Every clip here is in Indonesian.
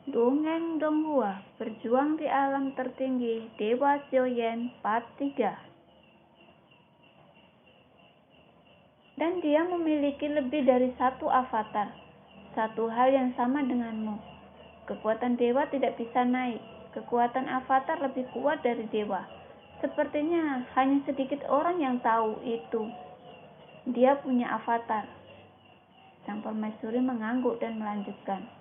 Dongeng Donghua, Berjuang di Alam Tertinggi, Dewa Xiaoyan, Part 3. Dan dia memiliki lebih dari satu avatar, satu hal yang sama denganmu. Kekuatan dewa tidak bisa naik, kekuatan avatar lebih kuat dari dewa. Sepertinya hanya sedikit orang yang tahu itu. Dia punya avatar. Sang permaisuri mengangguk dan melanjutkan.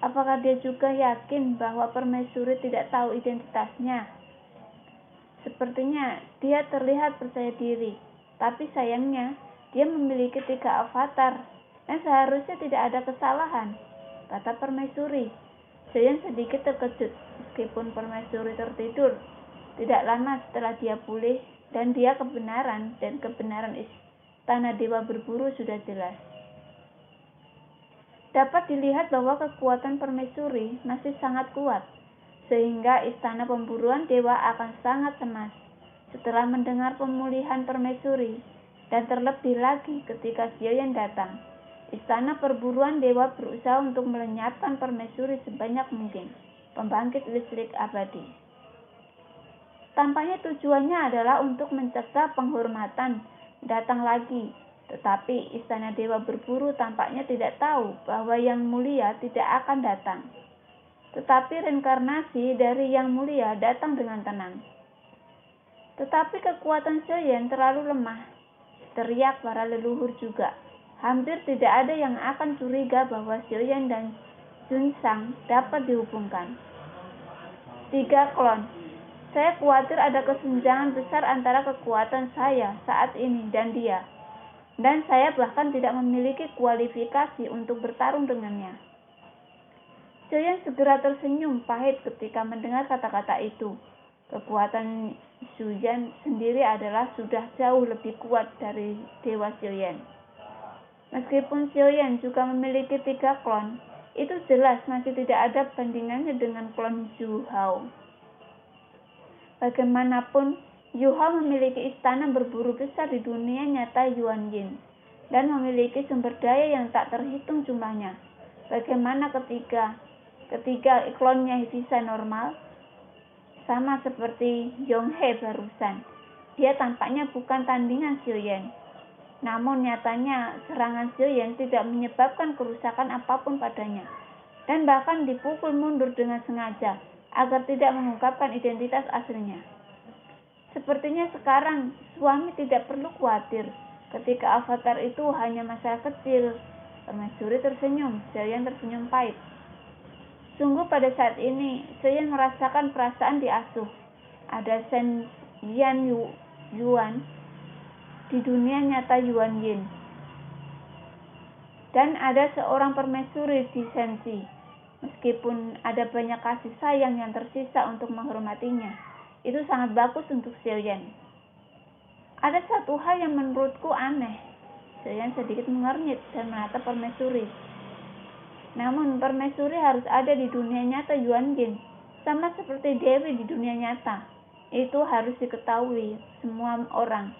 Apakah dia juga yakin bahwa permaisuri tidak tahu identitasnya? Sepertinya dia terlihat percaya diri, tapi sayangnya dia memiliki 3 avatar dan seharusnya tidak ada kesalahan, kata permaisuri. Xiaoyan sedikit terkejut meskipun permaisuri tertidur. Tidak lama setelah dia pulih dan dia kebenaran istana dewa berburu sudah jelas. Dapat dilihat bahwa kekuatan permaisuri masih sangat kuat, sehingga istana pemburuan dewa akan sangat cemas setelah mendengar pemulihan permaisuri, dan terlebih lagi ketika Xiaoyan datang. Istana perburuan dewa berusaha untuk melenyapkan permaisuri sebanyak mungkin, pembangkit listrik abadi. Tampaknya tujuannya adalah untuk mencegah penghormatan datang lagi. Tetapi istana dewa berburu tampaknya tidak tahu bahwa yang mulia tidak akan datang. Tetapi reinkarnasi dari yang mulia datang dengan tenang. Tetapi kekuatan Xiaoyan terlalu lemah. Teriak para leluhur juga. Hampir tidak ada yang akan curiga bahwa Xiaoyan dan Xunsang dapat dihubungkan. 3 klon. Saya khawatir ada kesenjangan besar antara kekuatan saya saat ini dan dia. Dan saya bahkan tidak memiliki kualifikasi untuk bertarung dengannya. Xiaoyan segera tersenyum pahit ketika mendengar kata-kata itu. Kekuatan Xiaoyan sendiri adalah sudah jauh lebih kuat dari Dewa Xiaoyan. Meskipun Xiaoyan juga memiliki 3 klon, itu jelas masih tidak ada bandingannya dengan klon Zhu Hao. Bagaimanapun, Zhu Hao memiliki istana berburu besar di dunia nyata Yuanyin dan memiliki sumber daya yang tak terhitung jumlahnya. Bagaimana ketika klonnya bisa normal? Sama seperti Yonghe barusan, dia tampaknya bukan tandingan Xiaoyan. Namun nyatanya serangan Xiaoyan tidak menyebabkan kerusakan apapun padanya, dan bahkan dipukul mundur dengan sengaja agar tidak mengungkapkan identitas aslinya. Sepertinya sekarang suami tidak perlu khawatir ketika avatar itu hanya masalah kecil. Permaisuri tersenyum, Xiaoyan tersenyum pahit. Sungguh pada saat ini, Xiaoyan merasakan perasaan diasuh. Ada Shen Yan Yuan di dunia nyata Yuanyin. Dan ada seorang permaisuri di Shenxi. Meskipun ada banyak kasih sayang yang tersisa untuk menghormatinya, itu sangat bagus untuk Xiaoyan. Ada satu hal yang menurutku aneh. Xiaoyan sedikit mengernyit dan menatap permaisuri. Namun permaisuri harus ada di dunia nyata Yuanyin, sama seperti Dewi di dunia nyata. Itu harus diketahui semua orang.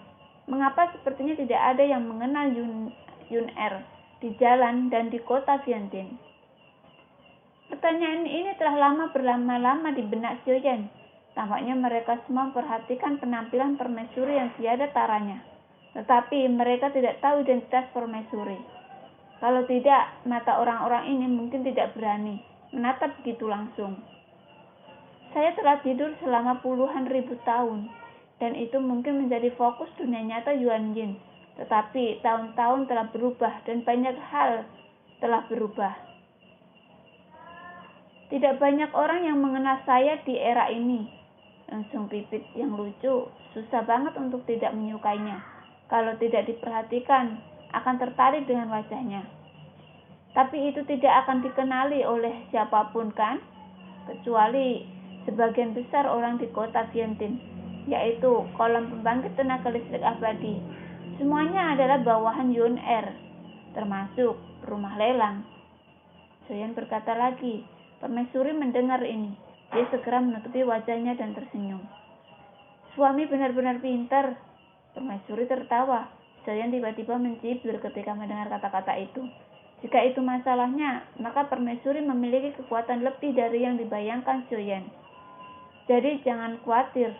Mengapa sepertinya tidak ada yang mengenal Yun-Er di jalan dan di kota Vientiane? Pertanyaan ini telah berlama-lama di benak Xiaoyan. Tampaknya mereka semua memperhatikan penampilan permaisuri yang tiada taranya. Tetapi mereka tidak tahu identitas permaisuri. Kalau tidak, mata orang-orang ini mungkin tidak berani menatap begitu langsung. Saya telah tidur selama puluhan ribu tahun, dan itu mungkin menjadi fokus dunia nyata Yuanyin. Tetapi tahun-tahun telah berubah dan banyak hal telah berubah. Tidak banyak orang yang mengenal saya di era ini. Langsung pipit yang lucu, susah banget untuk tidak menyukainya. Kalau tidak diperhatikan, akan tertarik dengan wajahnya. Tapi itu tidak akan dikenali oleh siapapun kan? Kecuali sebagian besar orang di kota Vientiane, yaitu kolom pembangkit tenaga listrik abadi. Semuanya adalah bawahan Yun-Er, termasuk rumah lelang. Xiaoyan berkata lagi. Permaisuri mendengar ini. Dia segera menutupi wajahnya dan tersenyum. Suami benar-benar pintar. Permaisuri tertawa. Xiaoyan tiba-tiba mencibir ketika mendengar kata-kata itu. Jika itu masalahnya, maka permaisuri memiliki kekuatan lebih dari yang dibayangkan Xiaoyan. Jadi jangan khawatir,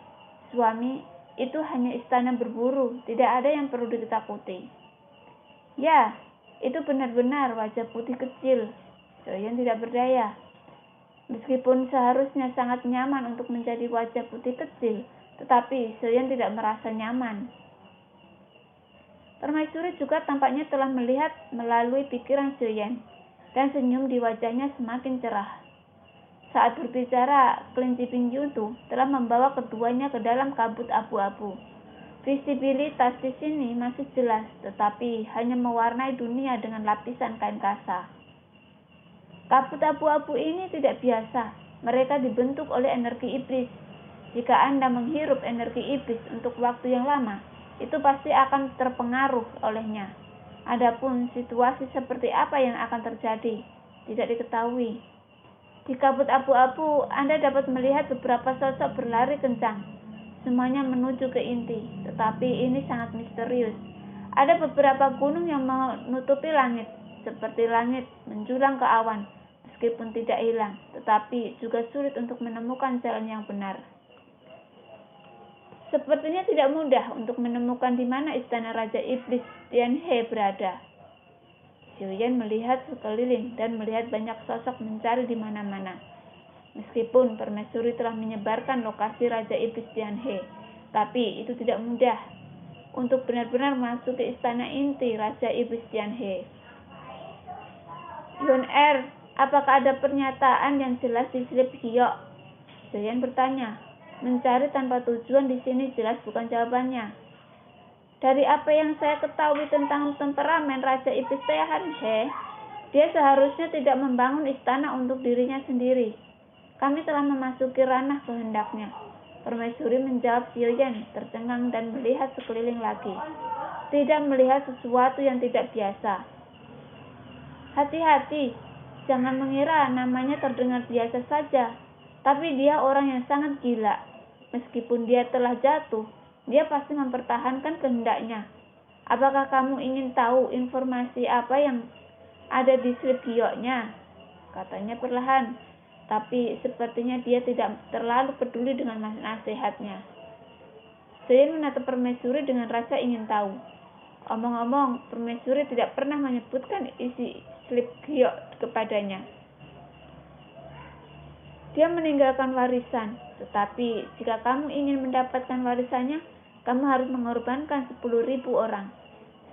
suami, itu hanya istana berburu, tidak ada yang perlu ditakuti. Ya, itu benar-benar wajah putih kecil. Xiaoyan tidak berdaya. Meskipun seharusnya sangat nyaman untuk menjadi wajah putih kecil, tetapi Xiaoyan tidak merasa nyaman. Permaisuri juga tampaknya telah melihat melalui pikiran Xiaoyan, dan senyum di wajahnya semakin cerah. Saat berbicara, kelinci Pingyu itu telah membawa keduanya ke dalam kabut abu-abu. Visibilitas di sini masih jelas, tetapi hanya mewarnai dunia dengan lapisan kain kasa. Kabut abu-abu ini tidak biasa. Mereka dibentuk oleh energi iblis. Jika Anda menghirup energi iblis untuk waktu yang lama, itu pasti akan terpengaruh olehnya. Adapun situasi seperti apa yang akan terjadi, tidak diketahui. Di kabut abu-abu, Anda dapat melihat beberapa sosok berlari kencang. Semuanya menuju ke inti, tetapi ini sangat misterius. Ada beberapa gunung yang menutupi langit, seperti langit menjulang ke awan, meskipun tidak hilang, tetapi juga sulit untuk menemukan jalan yang benar. Sepertinya tidak mudah untuk menemukan di mana istana Raja Iblis Tianhe berada. Xiaoyan melihat sekeliling dan melihat banyak sosok mencari di mana-mana. Meskipun permaisuri telah menyebarkan lokasi Raja Iblis Tianhe, tapi itu tidak mudah untuk benar-benar masuk ke istana inti Raja Iblis Tianhe. Yuan apakah ada pernyataan yang jelas di slip Giok? Xiaoyan bertanya. Mencari tanpa tujuan di sini jelas bukan jawabannya. Dari apa yang saya ketahui tentang temperamen Raja Iblis Tianhe, dia seharusnya tidak membangun istana untuk dirinya sendiri. Kami telah memasuki ranah kehendaknya. Permaisuri menjawab Xiaoyan, tercengang dan melihat sekeliling lagi. Tidak melihat sesuatu yang tidak biasa. Hati-hati, jangan mengira namanya terdengar biasa saja, tapi dia orang yang sangat gila. Meskipun dia telah jatuh, dia pasti mempertahankan kehendaknya. Apakah kamu ingin tahu informasi apa yang ada di slip Gioknya? Katanya perlahan, tapi sepertinya dia tidak terlalu peduli dengan nasihatnya. Xiaoyan menatap permaisuri dengan rasa ingin tahu. Omong-omong, permaisuri tidak pernah menyebutkan isi slip Giok kepadanya. Dia meninggalkan warisan, tetapi jika kamu ingin mendapatkan warisannya, kamu harus mengorbankan 10.000 orang.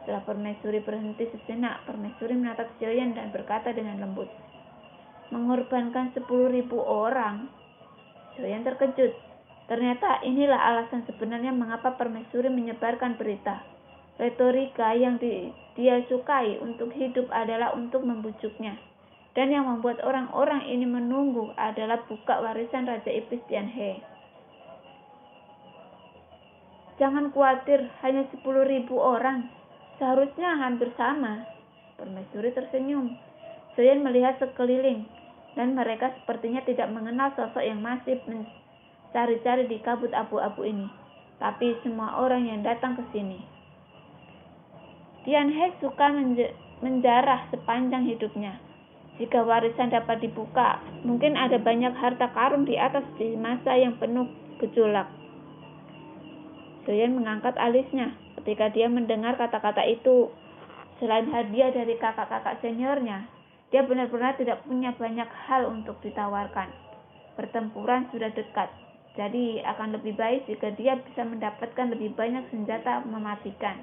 Setelah permaisuri berhenti sejenak, permaisuri menatap Xiaoyan dan berkata dengan lembut, mengorbankan 10.000 orang? Xiaoyan terkejut. Ternyata inilah alasan sebenarnya mengapa permaisuri menyebarkan berita. Retorika yang dia sukai untuk hidup adalah untuk membujuknya. Dan yang membuat orang-orang ini menunggu adalah buka warisan Raja Iblis Tianhe. Jangan khawatir, hanya 10.000 orang. Seharusnya hampir sama. Permaisuri tersenyum. Xiaoyan melihat sekeliling, dan mereka sepertinya tidak mengenal sosok yang masih mencari-cari di kabut abu-abu ini. Tapi semua orang yang datang ke sini. Tianhe suka menjarah sepanjang hidupnya. Jika warisan dapat dibuka, mungkin ada banyak harta karun di atas di masa yang penuh gejolak. Xiaoyan mengangkat alisnya ketika dia mendengar kata-kata itu. Selain hadiah dari kakak-kakak seniornya, dia benar-benar tidak punya banyak hal untuk ditawarkan. Pertempuran sudah dekat, jadi akan lebih baik jika dia bisa mendapatkan lebih banyak senjata mematikan.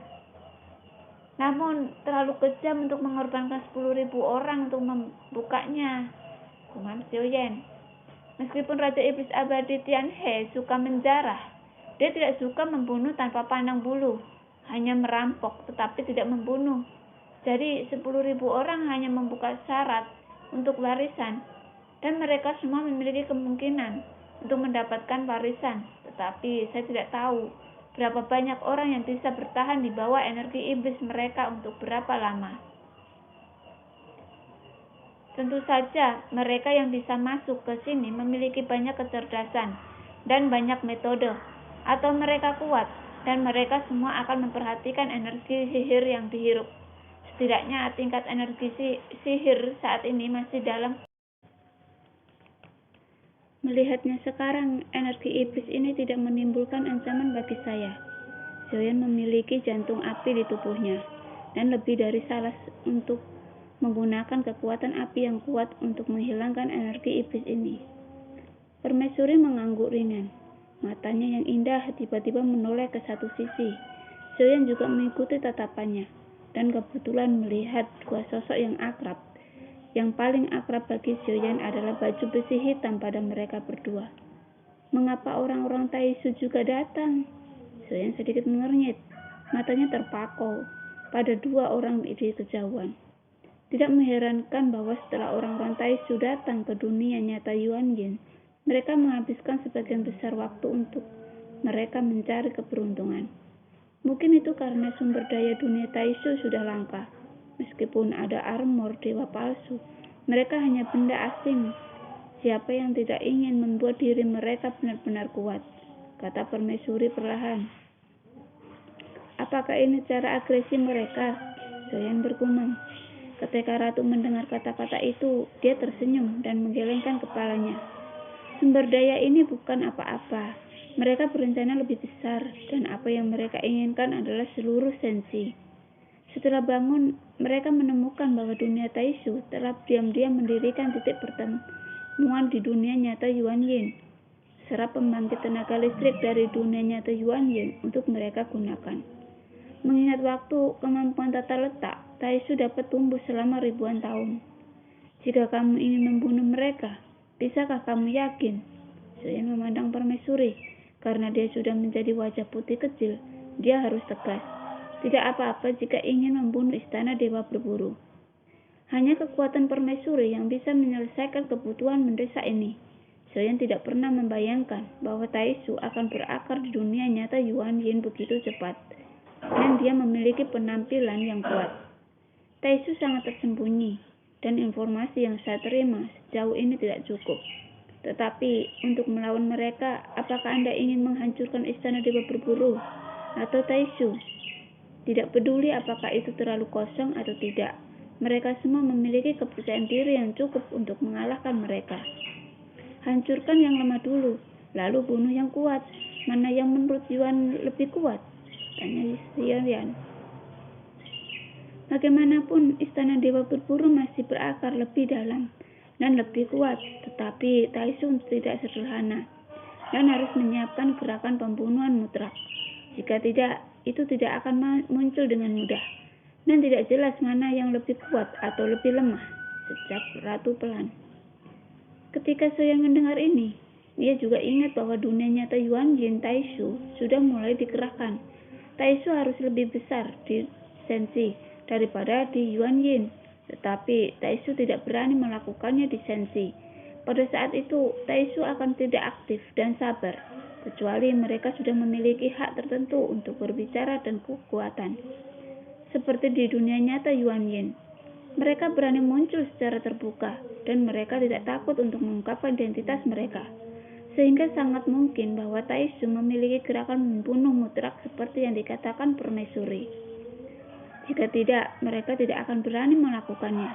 Namun terlalu kejam untuk mengorbankan 10.000 orang untuk membukanya, gumam Xiaoyan. Meskipun Raja Iblis Abadi Tianhe suka menjarah, dia tidak suka membunuh tanpa pandang bulu, hanya merampok tetapi tidak membunuh. Jadi 10.000 orang hanya membuka syarat untuk warisan, dan mereka semua memiliki kemungkinan untuk mendapatkan warisan, tetapi saya tidak tahu berapa banyak orang yang bisa bertahan di bawah energi iblis mereka untuk berapa lama. Tentu saja, mereka yang bisa masuk ke sini memiliki banyak kecerdasan dan banyak metode, atau mereka kuat, dan mereka semua akan memperhatikan energi sihir yang dihirup. Setidaknya tingkat energi sihir saat ini masih dalam. Melihatnya sekarang, energi iblis ini tidak menimbulkan ancaman bagi saya. Zoyan memiliki jantung api di tubuhnya, dan lebih dari salah untuk menggunakan kekuatan api yang kuat untuk menghilangkan energi iblis ini. Permaisuri mengangguk ringan. Matanya yang indah tiba-tiba menoleh ke satu sisi. Zoyan juga mengikuti tatapannya, dan kebetulan melihat dua sosok yang akrab. Yang paling akrab bagi Zoyan adalah baju besi hitam pada mereka berdua. Mengapa orang-orang Taisu juga datang? Zoyan sedikit mengernyit. Matanya terpaku pada dua orang di kejauhan. Tidak mengherankan bahwa setelah orang-orang Taisu datang ke dunia nyata Yuan Yin, mereka menghabiskan sebagian besar waktu untuk mereka mencari keberuntungan. Mungkin itu karena sumber daya dunia Taisu sudah langka. Meskipun ada armor dewa palsu, mereka hanya benda asing. Siapa yang tidak ingin membuat diri mereka benar-benar kuat? Kata permaisuri perlahan. Apakah ini cara agresi mereka? Zoyan bergumam. Ketika ratu mendengar kata-kata itu, dia tersenyum dan menggelengkan kepalanya. Sumber daya ini bukan apa-apa. Mereka berencana lebih besar, dan apa yang mereka inginkan adalah seluruh sensi. Setelah bangun, mereka menemukan bahwa dunia Taisu telah diam-diam mendirikan titik pertemuan di dunia nyata Yuan Yin. Serap pembangkit tenaga listrik dari dunia nyata Yuan Yin untuk mereka gunakan. Mengingat waktu kemampuan tata letak, Taisu dapat tumbuh selama ribuan tahun. Jika kamu ingin membunuh mereka, bisakah kamu yakin? Zoyan memandang permaisuri. Karena dia sudah menjadi wajah putih kecil, dia harus tegas. Tidak apa-apa jika ingin membunuh istana dewa berburu. Hanya kekuatan permaisuri yang bisa menyelesaikan kebutuhan mendesak ini. Zoyan tidak pernah membayangkan bahwa Taisu akan berakar di dunia nyata Yuan Yin begitu cepat. Dan dia memiliki penampilan yang kuat. Taisu sangat tersembunyi, dan informasi yang saya terima sejauh ini tidak cukup. Tetapi untuk melawan mereka, apakah Anda ingin menghancurkan istana dewa berburu atau Taisu? Tidak peduli apakah itu terlalu kosong atau tidak, mereka semua memiliki kepercayaan diri yang cukup untuk mengalahkan mereka. Hancurkan yang lemah dulu, lalu bunuh yang kuat. Mana yang menurut Yuan lebih kuat? Tanya Zoyan. Bagaimanapun, istana dewa berburu masih berakar lebih dalam dan lebih kuat, tetapi Taisu tidak sederhana dan harus menyiapkan gerakan pembunuhan mutlak. Jika tidak, itu tidak akan muncul dengan mudah, dan tidak jelas mana yang lebih kuat atau lebih lemah. Sejak ratu pelan. Ketika Zoyan mendengar ini, dia juga ingat bahwa dunia nyata Yuan Yin Taisu sudah mulai dikerahkan. Taisu harus lebih besar di sensi daripada di Yuan Yin. Tetapi Taisu tidak berani melakukannya di sensi. Pada saat itu, Taisu akan tidak aktif dan sabar, kecuali mereka sudah memiliki hak tertentu untuk berbicara dan kekuatan. Seperti di dunia nyata Yuan Yin, mereka berani muncul secara terbuka, dan mereka tidak takut untuk mengungkapkan identitas mereka. Sehingga sangat mungkin bahwa Taisu memiliki gerakan membunuh mutlak seperti yang dikatakan permaisuri. Jika tidak, mereka tidak akan berani melakukannya.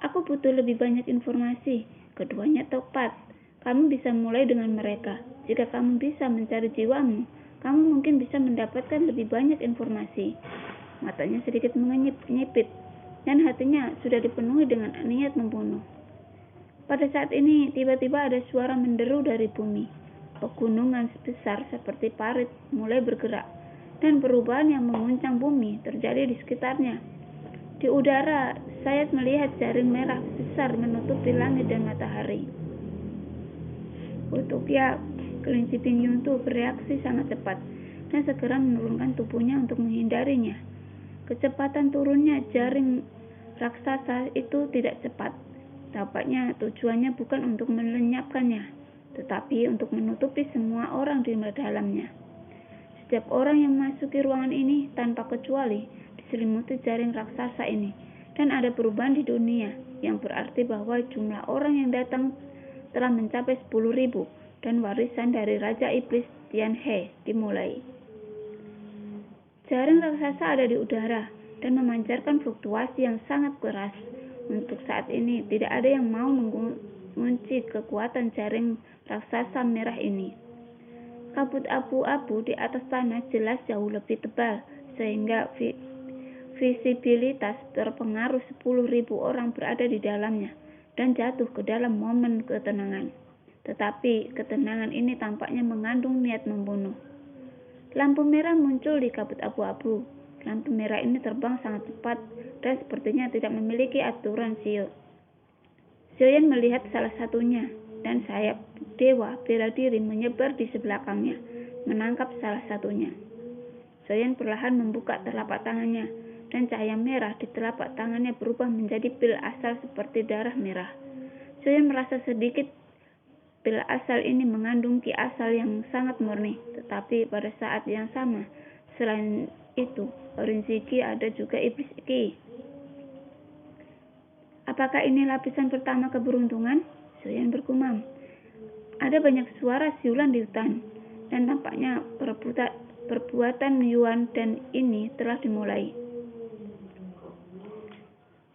Aku butuh lebih banyak informasi. Keduanya tepat. Kamu bisa mulai dengan mereka. Jika kamu bisa mencari jiwamu, kamu mungkin bisa mendapatkan lebih banyak informasi. Matanya sedikit menyipit, dan hatinya sudah dipenuhi dengan niat membunuh. Pada saat ini, tiba-tiba ada suara menderu dari bumi. Pegunungan besar seperti parit mulai bergerak, dan perubahan yang menguncang bumi terjadi di sekitarnya. Di udara, saya melihat jaring merah besar menutupi langit dan matahari. Utopia, kelinci Pingyun itu bereaksi sangat cepat dan segera menurunkan tubuhnya untuk menghindarinya. Kecepatan turunnya jaring raksasa itu tidak cepat. Tampaknya tujuannya bukan untuk melenyapkannya, tetapi untuk menutupi semua orang di dalamnya. Setiap orang yang memasuki ruangan ini tanpa kecuali diselimuti jaring raksasa ini, dan ada perubahan di dunia, yang berarti bahwa jumlah orang yang datang telah mencapai 10.000, dan warisan dari Raja Iblis Tian He dimulai. Jaring raksasa ada di udara, dan memancarkan fluktuasi yang sangat keras. Untuk saat ini, tidak ada yang mau mengunci kekuatan jaring raksasa merah ini. Kabut abu-abu di atas tanah jelas jauh lebih tebal, sehingga visibilitas terpengaruh 10.000 orang berada di dalamnya dan jatuh ke dalam momen ketenangan. Tetapi ketenangan ini tampaknya mengandung niat membunuh. Lampu merah muncul di kabut abu-abu. Lampu merah ini terbang sangat cepat dan sepertinya tidak memiliki aturan sio. Xiaoyan melihat salah satunya, dan sayap dewa bela diri menyebar di sebelakangnya, menangkap salah satunya. Xiaoyan perlahan membuka telapak tangannya, dan cahaya merah di telapak tangannya berubah menjadi pil asal seperti darah merah. Xiaoyan merasa sedikit pil asal ini mengandung ki asal yang sangat murni, tetapi pada saat yang sama, selain itu, Orange Ki ada juga iblis Ki. Apakah ini lapisan pertama keberuntungan? Xiaoyan bergumam. Ada banyak suara siulan di hutan, dan nampaknya perbuatan Yuan dan ini telah dimulai.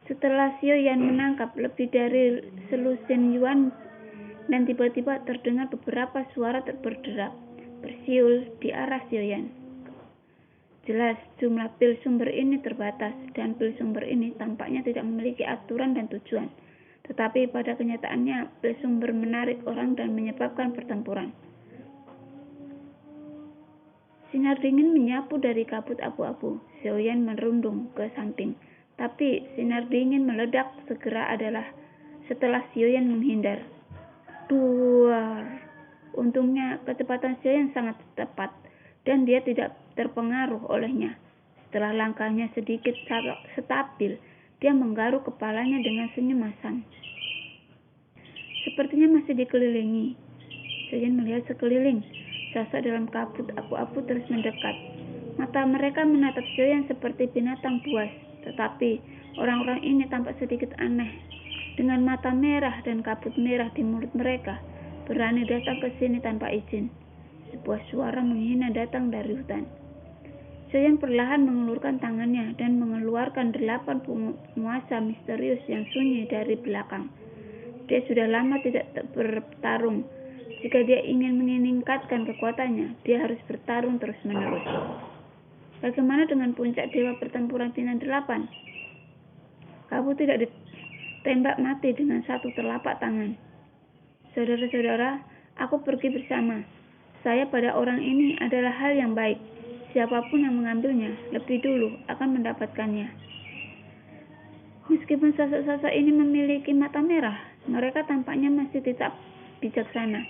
Setelah Xiaoyan menangkap lebih dari selusin Yuan, dan tiba-tiba terdengar beberapa suara berderap, bersiul di arah Xiaoyan. Jelas, jumlah pil sumber ini terbatas, dan pil sumber ini tampaknya tidak memiliki aturan dan tujuan. Tetapi pada kenyataannya, pil sumber menarik orang dan menyebabkan pertempuran. Sinar dingin menyapu dari kabut abu-abu. Xiaoyan merundung ke samping, tapi sinar dingin meledak segera adalah setelah Xiaoyan menghindar. Duar. Untungnya kecepatan Xiaoyan sangat tepat dan dia tidak terpengaruh olehnya. Setelah langkahnya sedikit stabil, dia menggaruk kepalanya dengan senyum masam. Sepertinya masih dikelilingi. Xiaoyan melihat sekeliling. Sosok dalam kabut abu-abu terus mendekat. Mata mereka menatap Xiaoyan seperti binatang buas, tetapi orang-orang ini tampak sedikit aneh. Dengan mata merah dan kabut merah di mulut mereka, berani datang ke sini tanpa izin. Sebuah suara menghina datang dari hutan. Xiaoyan perlahan mengulurkan tangannya dan mengeluarkan 8 penguasa misterius yang sunyi dari belakang. Dia sudah lama tidak bertarung. Jika dia ingin meningkatkan kekuatannya, dia harus bertarung terus-menerus. Bagaimana dengan puncak dewa pertempuran bintang 8? Kamu tidak ditembak mati dengan satu telapak tangan. Saudara-saudara, aku pergi bersama. Saya pada orang ini adalah hal yang baik. Siapapun yang mengambilnya lebih dulu akan mendapatkannya. Meskipun sosok-sosok ini memiliki mata merah, mereka tampaknya masih tetap bijaksana.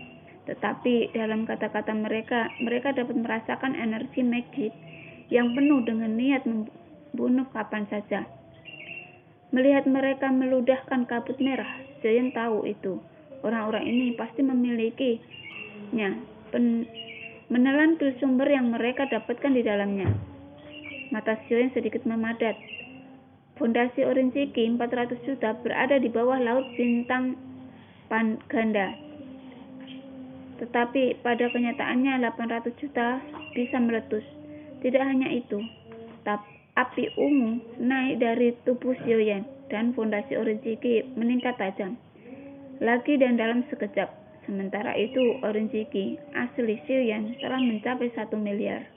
Tetapi dalam kata-kata mereka dapat merasakan energi magis yang penuh dengan niat membunuh kapan saja. Melihat mereka meludahkan kabut merah, Xiaoyan tahu itu. Orang-orang ini pasti memilikinya. Menelan pil sumber yang mereka dapatkan di dalamnya. Mata Xiaoyan sedikit memadat. Fondasi Orange Ki 400 juta berada di bawah laut bintang ganda. Tetapi pada kenyataannya 800 juta bisa meletus. Tidak hanya itu, api ungu naik dari tubuh Xiaoyan dan fondasi Orange Ki meningkat tajam. Lagi dan dalam sekejap. Sementara itu, Orange Ki asli Xiaoyan telah mencapai 1 miliar.